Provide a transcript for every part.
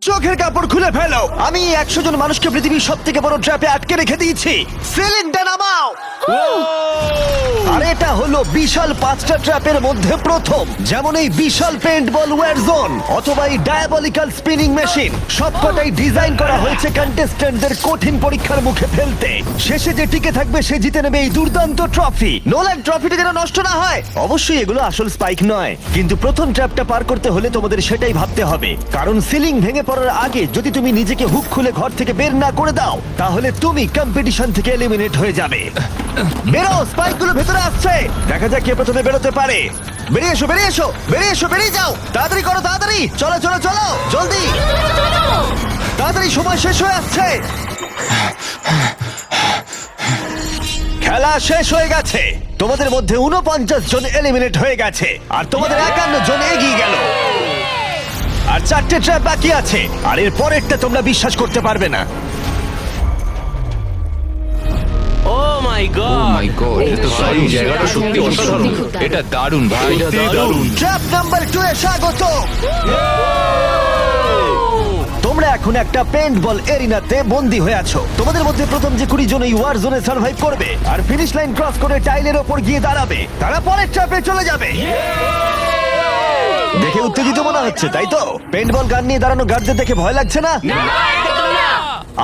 চোখের কাপড় খুলে ফেলো। আমি 100 জন মানুষকে পৃথিবীর সব থেকে বড় ট্র্যাপে আটকে রেখে দিয়েছি। সিলিংটা নামাও। আর এটা হলো বিশাল 5টা ট্র্যাপের মধ্যে প্রথম, যেমন এই বিশাল পেইন্টবল ওয়্যার জোন অথবা এই ডায়াবলিক্যাল স্পিনিং মেশিন। সবকটাই ডিজাইন করা হয়েছে কন্টেস্ট্যান্টদের কঠিন পরীক্ষার মুখে ফেলতে। শেষে যে টিকে থাকবে সে জিতে নেবে এই দুর্দান্ত ট্রফি। নোলান, ট্রফিটা যেন নষ্ট না হয়। অবশ্যই এগুলো আসল স্পাইক নয়, কিন্তু প্রথম ট্র্যাপটা পার করতে হলে তোমাদের সেটাই ভাবতে হবে, কারণ সিলিং ভেঙে পড়ার আগে যদি তুমি নিজেকে হুক খুলে ঘর থেকে বের না করে দাও তাহলে তুমি কম্পিটিশন থেকে এলিমিনেট হয়ে যাবে। বেরো, স্পাইকগুলো ভেতরে আসছে। দেখা যাক কে প্রথমে বেরোতে পারে। বেরিয়ে এসো, বেরিয়ে এসো, বেরিয়ে এসো, বেরিয়ে যাও। তাড়াতাড়ি করো, তাড়াতাড়ি। চলো চলো চলো, জলদি, তাড়াতাড়ি, সময় শেষ হয়ে আসছে। খেলা শেষ হয়ে গেছে। তোমাদের মধ্যে 49 জন এলিমিনেট হয়ে গেছে আর তোমাদের 51 জন এগিয়ে গেল। আর 4টে ট্র্যাপ বাকি আছে, আর এর পরেরটা তোমরা বিশ্বাস করতে পারবে না। ও মাই মাই গড, গড, এটা তো দারুণ, জায়গাটা সত্যি অসাধারণ। এটা দারুণ ভাই, সত্যি দারুণ। ট্র্যাপ নাম্বার 2 এ স্বাগত। তোমরা এখন একটা পেইন্টবল এরিনাতে বন্দী হয়ে আছো। তোমাদের মধ্যে প্রথম যে 20 জন এই ওয়ার জোনে সার্ভাইভ করবে আর ফিনিশ লাইন ক্রস করে টাইলের ওপর গিয়ে দাঁড়াবে, তারা পরের ট্র্যাপে চলে যাবে। দেখে উত্তেজিত মনে হচ্ছে, তাই তো? পেইন্টবল গান নিয়ে দাঁড়ানো গার্ডদের দেখে ভয় লাগছে না?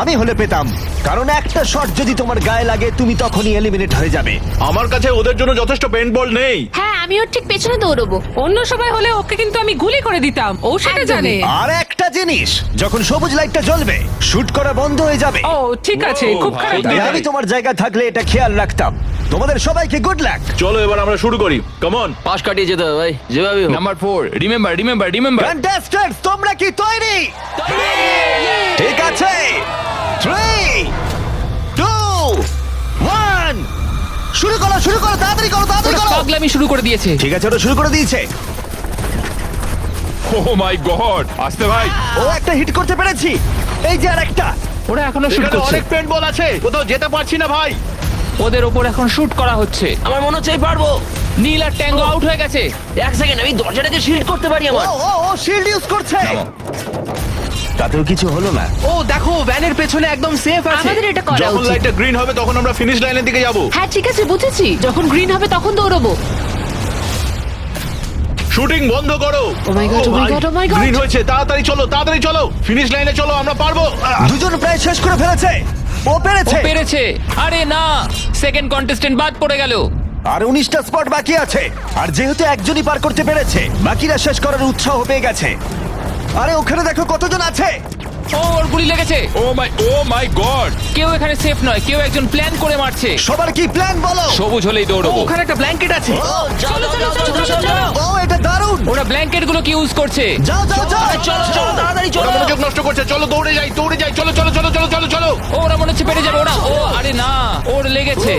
আমি হলে পেতাম, কারণ একটা শট যদি তোমার গায়ে লাগে তুমি তখনই এলিমিনেট হয়ে যাবে। আমার কাছে ওদের জন্য যথেষ্ট পেইন্টবল নেই। হ্যাঁ, আমি ওর ঠিক পেছনে দৌড়বো। অন্য সবাই হলে ওকে কিন্তু আমি গুলি করে দিতাম, ও সেটা জানে। আর একটা জিনিস, যখন সবুজ লাইটটা জ্বলবে শুট করা বন্ধ হয়ে যাবে। ও ঠিক আছে, ও, খুব ভাই, খারাপ। তাই আমি তোমার জায়গায় থাকলে এটা খেয়াল রাখতাম। তোমাদের সবাইকে গুড লাক। চলো এবার আমরা শুরু করি, কাম অন। পাশ কাটিয়ে যেতে হবে ভাই, যেভাবে হোক। Number 4, remember. কন্টেস্ট্যান্টস, তোমরা কি তৈরি? ঠিক আছে, 3, 2, 1, শুরু করো, শুরু করো, তাড়াতাড়ি করো, তাড়াতাড়ি করো। পাগলামি শুরু করে দিয়েছে। ঠিক আছে, ওটা শুরু করে দিয়েছে। ও মাই গড, আসতে ভাই। ও একটা হিট করতে পেরেছি। এই যে আর একটা। ওরা এখনো শুট এখানে করছে, অনেক পেইন্টবল আছে, কোথাও যেতে পারছি না ভাই। ওদের ওপর এখন শুট করা হচ্ছে। আমার মনে হচ্ছে আমি পারবো। নীল আর ট্যাঙ্গো আউট হয়ে গেছে। এক সেকেন্ড, আমি দরজাটাকে শিল্ড করতে পারি ও আমার। ও ও শিল্ড ইউজ করছে। তাতেও কিছু হলো না। ও দেখো, ভ্যানের পেছনে একদম সেফ আছে। আমাদের এটা করা যখন উচিত। লাইটটা গ্রিন হবে তখন আমরা ফিনিশ লাইনের দিকে যাব। হ্যাঁ ঠিক আছে, বুঝেছি। যখন গ্রিন হবে তখন দৌড়বো। শুটিং বন্ধ করো। Oh my God, oh my God, oh my God. Green হয়েছে, তাড়াতাড়ি চলো, তাড়াতাড়ি চলো, ফিনিশ লাইনে চলো, আমরা পারবো। দুজন প্রায় শেষ করে ফেলেছে। ও ও পেরেছে। পেরেছে। আরে না, সেকেন্ড কন্টেস্টেন্ট বাদ পড়ে গেল। আর 19টা স্পট বাকি আছে। আর যেহেতু একজনই পার করতে পেরেছে, বাকিরা শেষ করার উৎসাহ পেয়ে গেছে। আরে ওখানে দেখো কতজন আছে। ও, ওর গুলি লেগেছে। ও মাই গড। কেউ এখানে সেফ নয়, কেউ একজন প্ল্যান করে মারছে। সবার কি প্ল্যান বলো? সবুজ হলেই দৌড়বো। ওখানে একটা ব্ল্যাঙ্কেট আছে। চলো চলো চলো চলো চলো। ও এটা দারুণ। ওরা ব্ল্যাঙ্কেট গুলোকে ইউজ করছে। যাও যাও যাও। চলো চলো তাড়াতাড়ি ওরা চলো। মনোযোগ নষ্ট করছে, চলো দৌড়ে যাই, দৌড়ে যাই, চলো চলো চলো চলো চলো চলো। ও, ওরা মনে হচ্ছে পেরে যাবে ওরা। ও আরে না, ওর লেগেছে।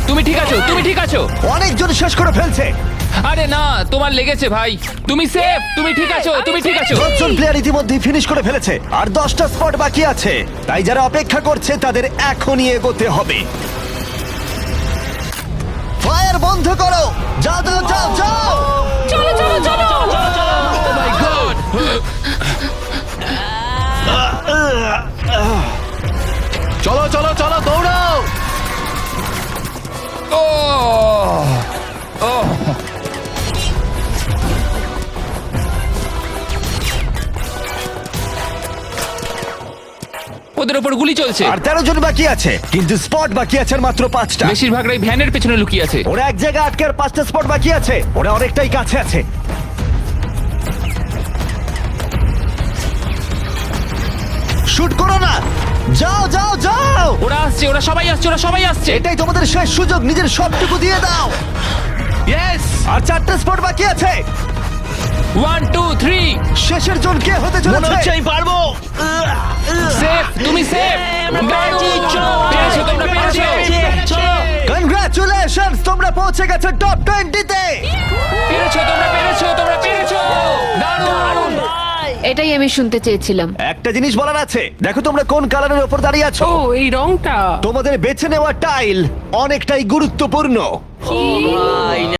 তুমি ঠিক আছো, তুমি ঠিক আছো। অনেকজন শেষ করে ফেলছে। আরে না, তোমার লেগেছে ভাই। তুমি সেফ, তুমি ঠিক আছো, তুমি ঠিক আছো। 10 জন প্লেয়ার ইতিমধ্যে ফিনিশ করে ফেলেছে আর 10টা স্পট বাকি আছে। তাই যারা অপেক্ষা করছে তাদের এখনই এগোতে হবে। ফায়ার বন্ধ করো। যাও যাও যাও যাও। চলো চলো চলো। ও মাই গড। চলো চলো চলো, দৌড়াও। ও ওদের ওপর গুলি চলছে। আর 13 জন বাকি আছে, কিন্তু স্পট বাকি আছে আর মাত্র 5টা। বেশিরভাগরাই ভ্যানের পেছনে লুকিয়ে আছে। ওরা এক জায়গায় আটকে আর 5টা স্পট বাকি আছে। ওরা অনেকটাই কাছে আছে। শুট করো না। যাও যাও যাও। ওরা আসছে, ওরা সবাই আসছে, ওরা সবাই আসছে। এটাই তোমাদের শেষ সুযোগ, নিজের সবটুকু দিয়ে দাও। ইয়েস। আর 4টা স্পট বাকি আছে। 1 2 3। শেষের জন কে হতে মনে হচ্ছে চলেছে? আমি পারবো। সেফ, তুমি সেফ। পেরেছো, তোমরা পেরেছো। কনগ্রাচুলেশনস, তোমরা পৌঁছে গেছো টপ 20 তে। পেরেছো, তোমরা পেরেছো, তোমরা পেরেছো। দারুণ। এটাই আমি শুনতে চেয়েছিলাম। একটা জিনিস বলার আছে, দেখো তোমরা কোন কালারের উপর দাঁড়িয়ে আছো। ও, এই রংটা। তোমাদের বেছে নেওয়া টাইল অনেকটাই গুরুত্বপূর্ণ। ভাই